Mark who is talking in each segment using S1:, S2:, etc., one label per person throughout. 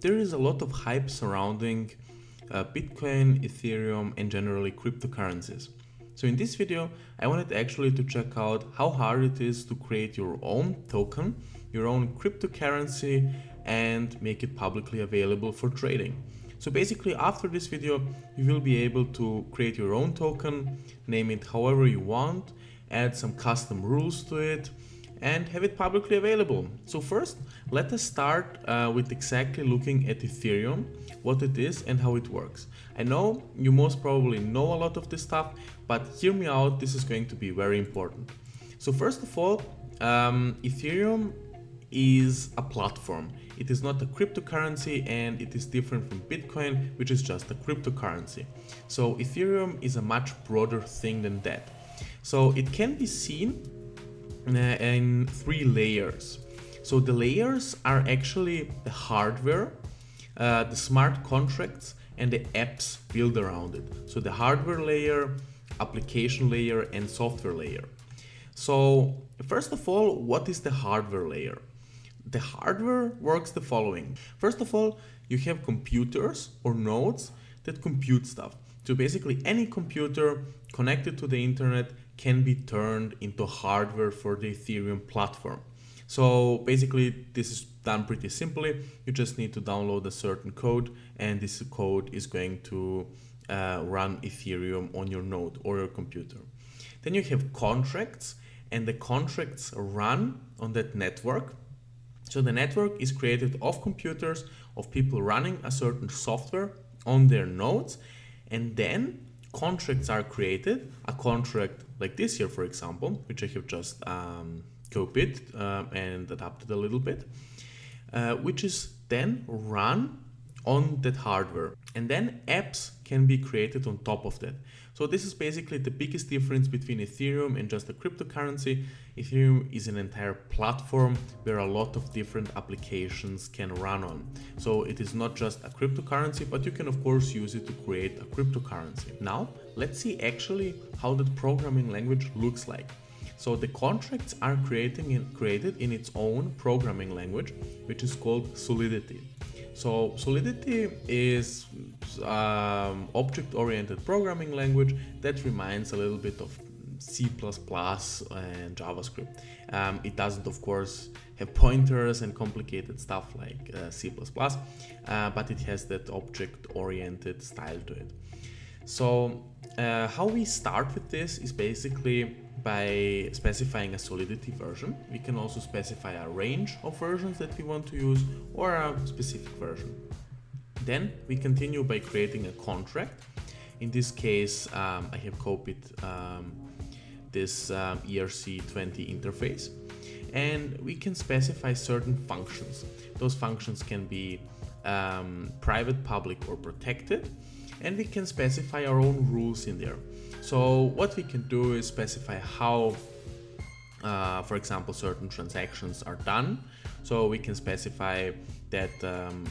S1: there is a lot of hype surrounding Bitcoin, Ethereum, and generally cryptocurrencies. So in this video, I wanted actually to check out how hard it is to create your own token, your own cryptocurrency, and make it publicly available for trading. So basically, after this video, you will be able to create your own token, name it however you want, add some custom rules to it, and have it publicly available. So first, let us start with exactly looking at Ethereum, what it is and how it works. I know you most probably know a lot of this stuff, but hear me out, this is going to be very important. So first of all, Ethereum is a platform. It is not a cryptocurrency, and it is different from Bitcoin, which is just a cryptocurrency. So Ethereum is a much broader thing than that. So it can be seen in three layers. So the layers are actually the hardware, the smart contracts, and the apps built around it. So the hardware layer, application layer, and software layer. So first of all, what is the hardware layer? The hardware works the following. First of all, you have computers or nodes that compute stuff. So basically any computer connected to the internet can be turned into hardware for the Ethereum platform. So basically this is done pretty simply. You just need to download a certain code, and this code is going to run Ethereum on your node or your computer. Then you have contracts, and the contracts run on that network. So the network is created of computers, of people running a certain software on their nodes, and then contracts are created. A contract like this here, for example, which I have just copied and adapted a little bit, which is then run on that hardware. And then apps can be created on top of that. So this is basically the biggest difference between Ethereum and just a cryptocurrency. Ethereum is an entire platform where a lot of different applications can run on. So it is not just a cryptocurrency, but you can of course use it to create a cryptocurrency. Now let's see actually how that programming language looks like. So the contracts are created in its own programming language, which is called Solidity. So Solidity is object-oriented programming language that reminds a little bit of C++ and JavaScript. It doesn't, of course, have pointers and complicated stuff like C++, but it has that object-oriented style to it. So how we start with this is basically by specifying a Solidity version. We can also specify a range of versions that we want to use, or a specific version. Then we continue by creating a contract. In this case, I have copied this ERC20 interface, and we can specify certain functions. Those functions can be private, public, or protected, and we can specify our own rules in there. So what we can do is specify how, for example, certain transactions are done. So we can specify that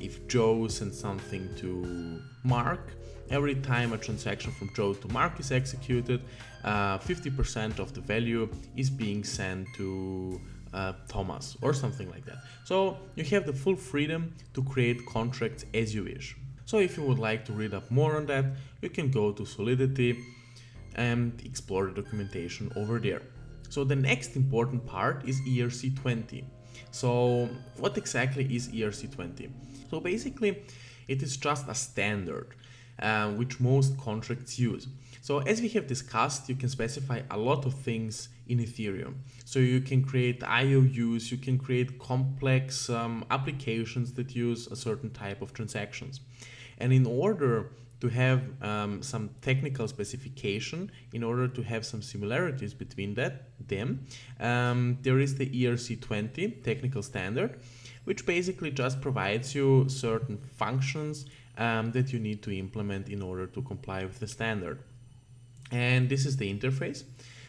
S1: if Joe sends something to Mark, every time a transaction from Joe to Mark is executed, 50% of the value is being sent to Thomas, or something like that. So you have the full freedom to create contracts as you wish. So if you would like to read up more on that, you can go to Solidity and explore the documentation over there. So the next important part is ERC20. So what exactly is ERC20? So basically it is just a standard which most contracts use. So as we have discussed, you can specify a lot of things in Ethereum. So you can create IOUs, you can create complex applications that use a certain type of transactions. And in order to have some technical specification, in order to have some similarities between them, there is the ERC20 technical standard, which basically just provides you certain functions that you need to implement in order to comply with the standard. And this is the interface.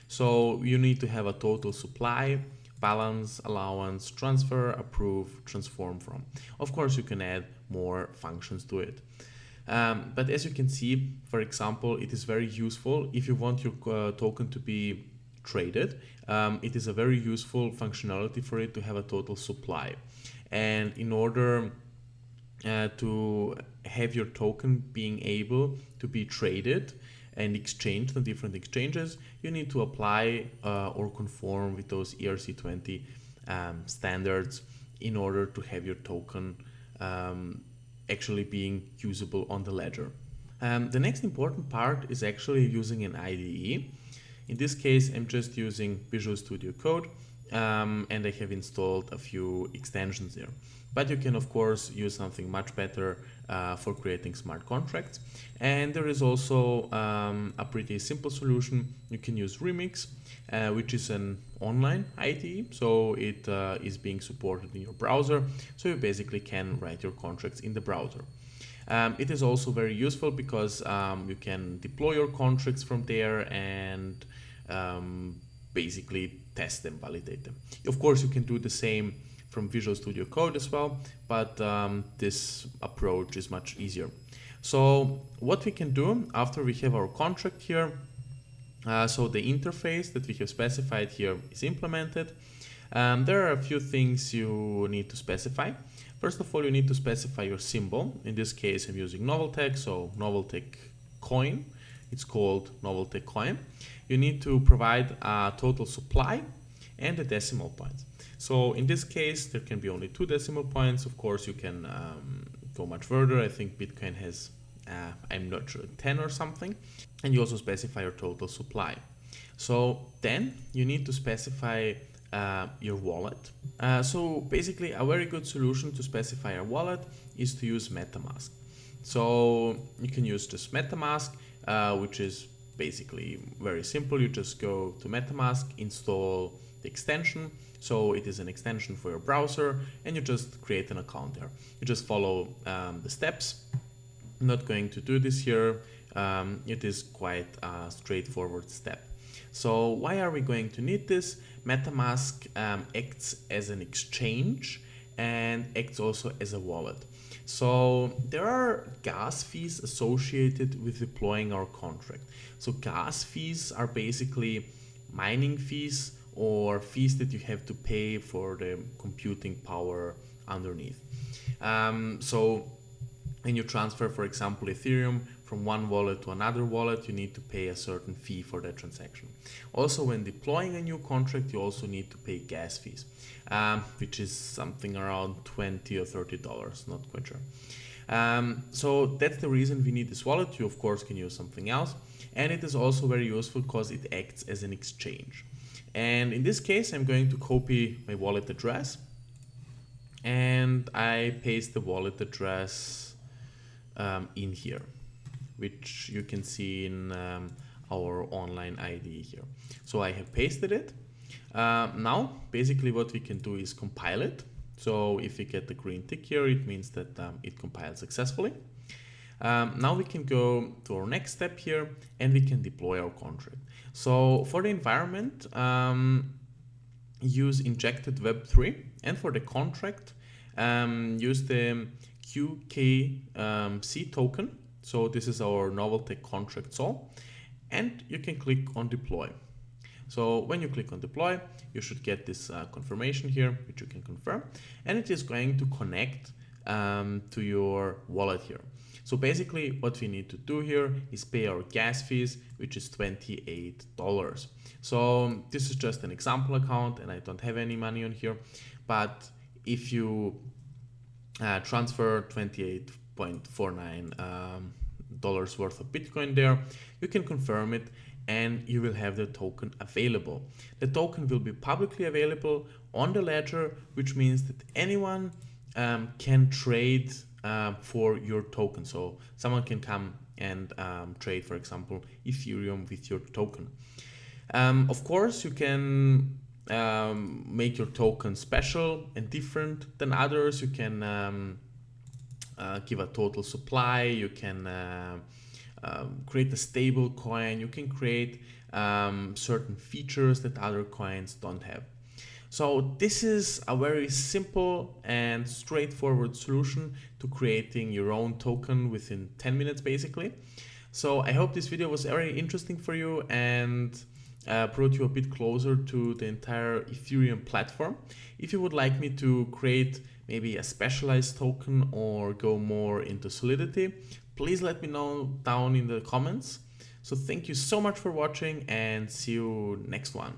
S1: So you need to have a total supply, balance, allowance, transfer, approve, transform from. Of course, you can add more functions to it. But as you can see, for example, it is very useful if you want your token to be traded. It is a very useful functionality for it to have a total supply. And in order to have your token being able to be traded and exchanged on different exchanges, you need to apply or conform with those ERC20 standards in order to have your token actually being usable on the ledger. The next important part is actually using an IDE. In this case, I'm just using Visual Studio Code and I have installed a few extensions there. But you can of course use something much better for creating smart contracts. And there is also a pretty simple solution. You can use Remix, which is an online IDE, so it is being supported in your browser, so you basically can write your contracts in the browser. It is also very useful because you can deploy your contracts from there and basically test them, validate them. Of course, you can do the same from Visual Studio Code as well, but this approach is much easier. So what we can do after we have our contract here, so the interface that we have specified here is implemented. There are a few things you need to specify. First of all, you need to specify your symbol. In this case, I'm using NovelTech, so NovelTech coin. It's called NovelTech coin. You need to provide a total supply and the decimal points. So in this case, there can be only 2 decimal points. Of course, you can go much further. I think Bitcoin has, I'm not sure, 10 or something. And you also specify your total supply. So then you need to specify your wallet. So basically a very good solution to specify a wallet is to use MetaMask. So you can use this MetaMask, which is basically very simple. You just go to MetaMask, install the extension. So it is an extension for your browser and you just create an account there. You just follow the steps. I'm not going to do this here. It is quite a straightforward step. So why are we going to need this? MetaMask acts as an exchange and acts also as a wallet. So there are gas fees associated with deploying our contract. So gas fees are basically mining fees or fees that you have to pay for the computing power underneath. So when you transfer, for example, Ethereum from one wallet to another wallet, you need to pay a certain fee for that transaction. Also, when deploying a new contract, you also need to pay gas fees, which is something around $20 or $30, not quite sure. So that's the reason we need this wallet. You of course can use something else. And it is also very useful because it acts as an exchange. And in this case, I'm going to copy my wallet address and I paste the wallet address in here, which you can see in our online ID here. So I have pasted it. Now, basically what we can do is compile it. So if we get the green tick here, it means that it compiled successfully. Now we can go to our next step here and we can deploy our contract. So for the environment, use injected Web3, and for the contract, use the QKC token. So this is our NovelTech contract sol, and you can click on deploy. So when you click on deploy, you should get this confirmation here, which you can confirm, and it is going to connect to your wallet here. So basically what we need to do here is pay our gas fees, which is $28. So this is just an example account and I don't have any money on here, but if you transfer $28.49 worth of Bitcoin there, you can confirm it and you will have the token available. The token will be publicly available on the ledger, which means that anyone can trade for your token. So someone can come and trade, for example, Ethereum with your token. Of course, you can make your token special and different than others. You can give a total supply. You can create a stable coin. You can create certain features that other coins don't have. So this is a very simple and straightforward solution to creating your own token within 10 minutes basically. So I hope this video was very interesting for you and brought you a bit closer to the entire Ethereum platform. If you would like me to create maybe a specialized token or go more into Solidity, please let me know down in the comments. So thank you so much for watching and see you next one.